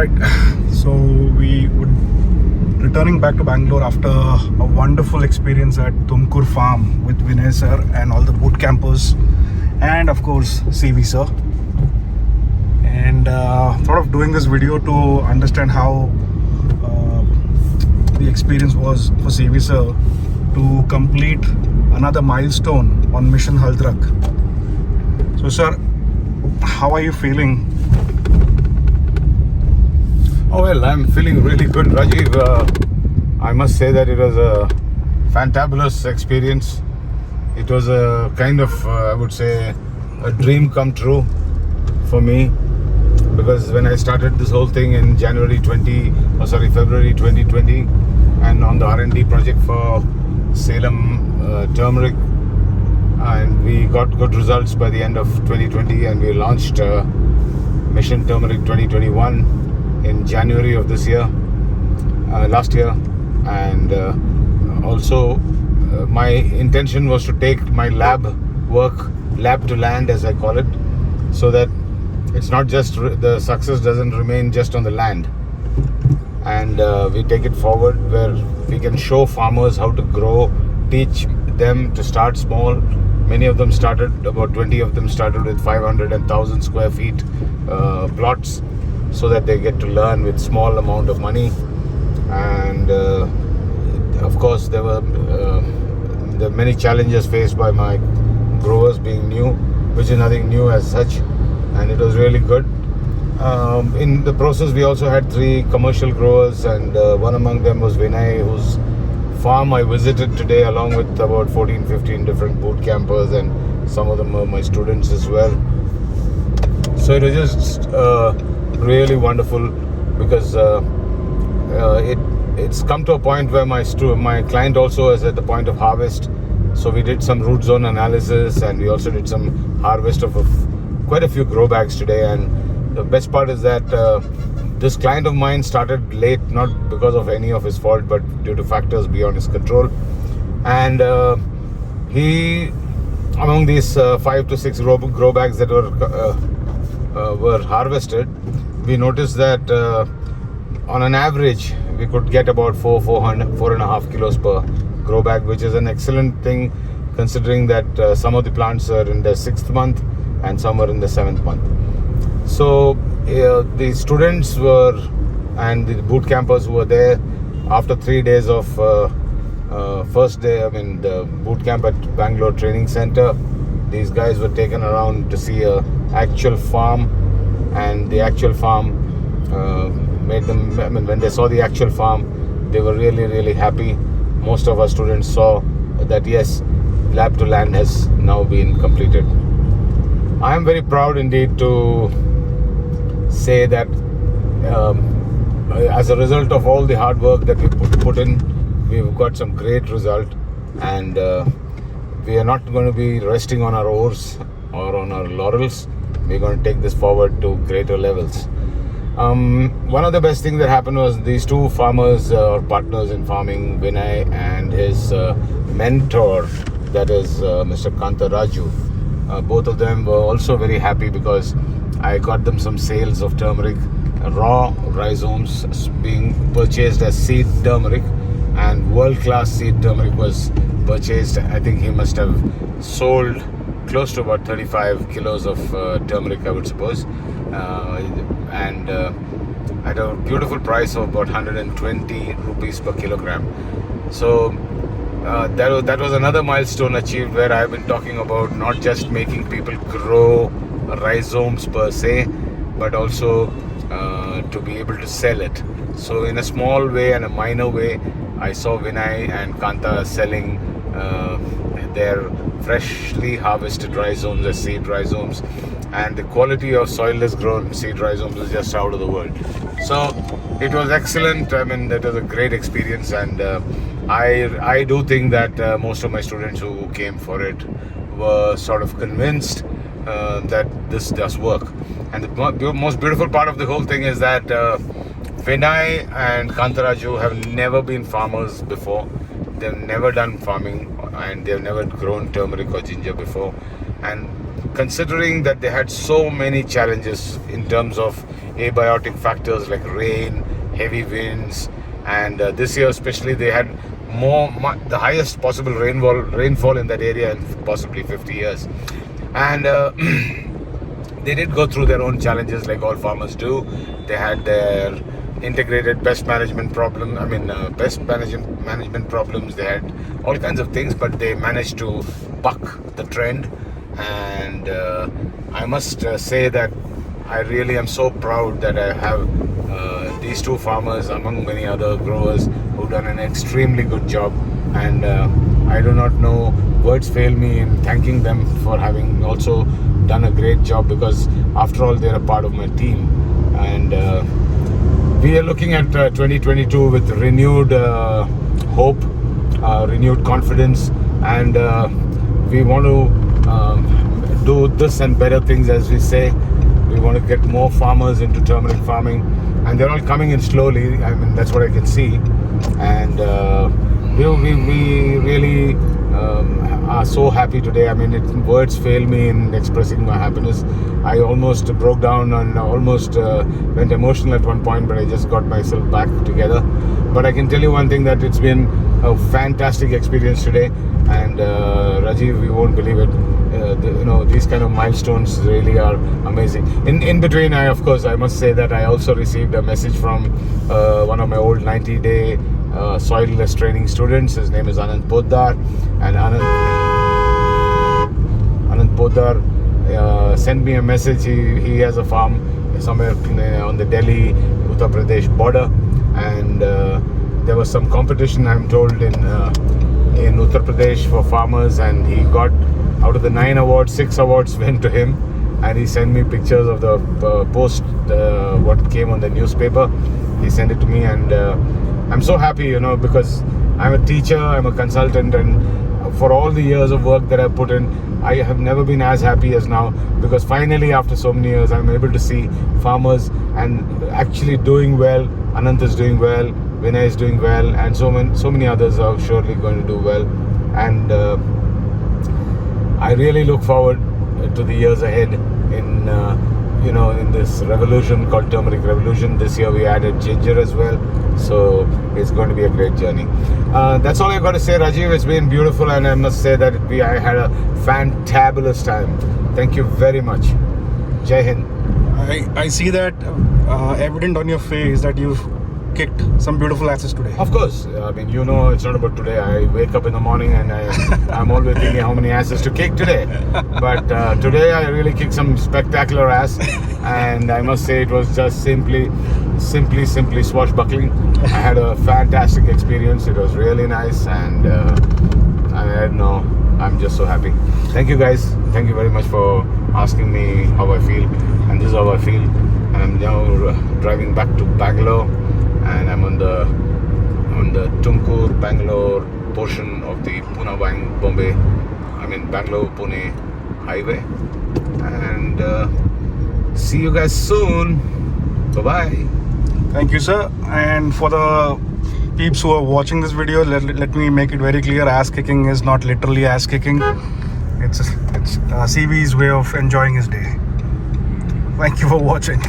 Right, so we would returning back to Bangalore after a wonderful experience at Tumkur farm with Vinay sir and all the boot campers, and of course CV sir. And thought of doing this video to understand how the experience was for CV sir to complete another milestone on mission Haldrak. So sir, how are you feeling? Oh well, I'm feeling really good, Rajiv. I must say that it was a fantabulous experience. It was a kind of, I would say, a dream come true for me, because when I started this whole thing in February 2020, and on the R&D project for Salem Turmeric, and we got good results by the end of 2020, and we launched Mission Turmeric 2021 in January of this year, last year. And also my intention was to take my lab to land, as I call it, so that it's not just the success doesn't remain just on the land, and we take it forward where we can show farmers how to grow, teach them to start small. Many of them started, about 20 of them started with 500 and 1000 square feet plots, so that they get to learn with small amount of money. And of course there were many challenges faced by my growers, being new, which is nothing new as such, and it was really good. In the process we also had 3 commercial growers, and one among them was Vinay, whose farm I visited today along with about 14-15 different boot campers, and some of them were my students as well. So it was just really wonderful, because it's come to a point where my client also is at the point of harvest. So we did some root zone analysis, and we also did some harvest of quite a few grow bags today. And the best part is that this client of mine started late, not because of any of his fault, but due to factors beyond his control. And he, among these 5 to 6 grow bags that were harvested, we noticed that on an average we could get about 4.5 kilos per grow bag, which is an excellent thing, considering that some of the plants are in their 6th month and some are in the 7th month. So the students and the boot campers who were there after 3 days of first day, the boot camp at Bangalore Training Center, these guys were taken around to see a actual farm. And the actual farm made them, when they saw the actual farm, they were really, really happy. Most of our students saw that yes, lab to land has now been completed. I am very proud indeed to say that as a result of all the hard work that we put in, we've got some great result, and we are not going to be resting on our oars or on our laurels. We're going to take this forward to greater levels. One of the best things that happened was these 2 farmers or partners in farming, Vinay and his mentor, that is Mr. Kanta Raju. Both of them were also very happy, because I got them some sales of turmeric, raw rhizomes being purchased as seed turmeric, and world-class seed turmeric was purchased. I think he must have sold close to about 35 kilos of turmeric, I would suppose, and at a beautiful price of about 120 rupees per kilogram. So that was another milestone achieved, where I've been talking about not just making people grow rhizomes per se, but also to be able to sell it. So in a small way and a minor way, I saw Vinay and Kanta selling their freshly harvested rhizomes as seed rhizomes, and the quality of soilless grown seed rhizomes is just out of the world. So it was excellent. That was a great experience, and I do think that most of my students who came for it were sort of convinced that this does work. And the most beautiful part of the whole thing is that Vinay and Kantaraju have never been farmers before. they've never done farming and they've never grown turmeric or ginger before. And considering that they had so many challenges in terms of abiotic factors like rain, heavy winds, and this year especially they had the highest possible rainfall in that area in possibly 50 years. And they did go through their own challenges like all farmers do. They had their integrated pest management management problems. They had all kinds of things, but they managed to buck the trend. And I must say that I really am so proud that I have these two farmers among many other growers who've done an extremely good job. And I do not know, words fail me in thanking them for having also done a great job, because after all they're a part of my team. And we are looking at 2022 with renewed hope, renewed confidence, and we want to do this and better things, as we say. We want to get more farmers into turmeric farming, and they're all coming in slowly. I mean, that's what I can see. And we really are so happy today. I mean, words fail me in expressing my happiness. I almost broke down and almost went emotional at one point, but I just got myself back together. But I can tell you one thing, that it's been a fantastic experience today. And Rajiv, you won't believe it. These kind of milestones really are amazing. In between, I must say that I also received a message from one of my old 90-day soilless training students. His name is Anand Poddar, and Anand Poddar sent me a message. He has a farm somewhere on the Delhi Uttar Pradesh border, and there was some competition, I'm told, in Uttar Pradesh for farmers, and he got, out of the 9 awards, 6 awards went to him. And he sent me pictures of the post, what came on the newspaper. He sent it to me, and I'm so happy, because I'm a teacher, I'm a consultant, and for all the years of work that I've put in, I have never been as happy as now, because finally after so many years I'm able to see farmers and actually doing well. Anant is doing well, Vinay is doing well, and so many others are surely going to do well. And I really look forward to the years ahead in this revolution called Turmeric Revolution. This year we added ginger as well, so it's going to be a great journey. That's all I've got to say, Rajiv. It's been beautiful, and I must say that I had a fantabulous time. Thank you very much. Jai Hind. I see that evident on your face that you've kicked some beautiful asses today. Of course. I mean, it's not about today. I wake up in the morning and I'm always thinking how many asses to kick today. But today I really kicked some spectacular ass, and I must say it was just simply swashbuckling. I had a fantastic experience. It was really nice, and I don't know, I'm just so happy. Thank you guys. Thank you very much for asking me how I feel, and this is how I feel. And I'm now driving back to Bangalore, and I'm on the Tumkur Bangalore portion of the Bangalore-Pune highway. And see you guys soon. Bye-bye. Thank you, sir. And for the peeps who are watching this video, let me make it very clear: ass kicking is not literally ass kicking. It's CV's way of enjoying his day. Thank you for watching.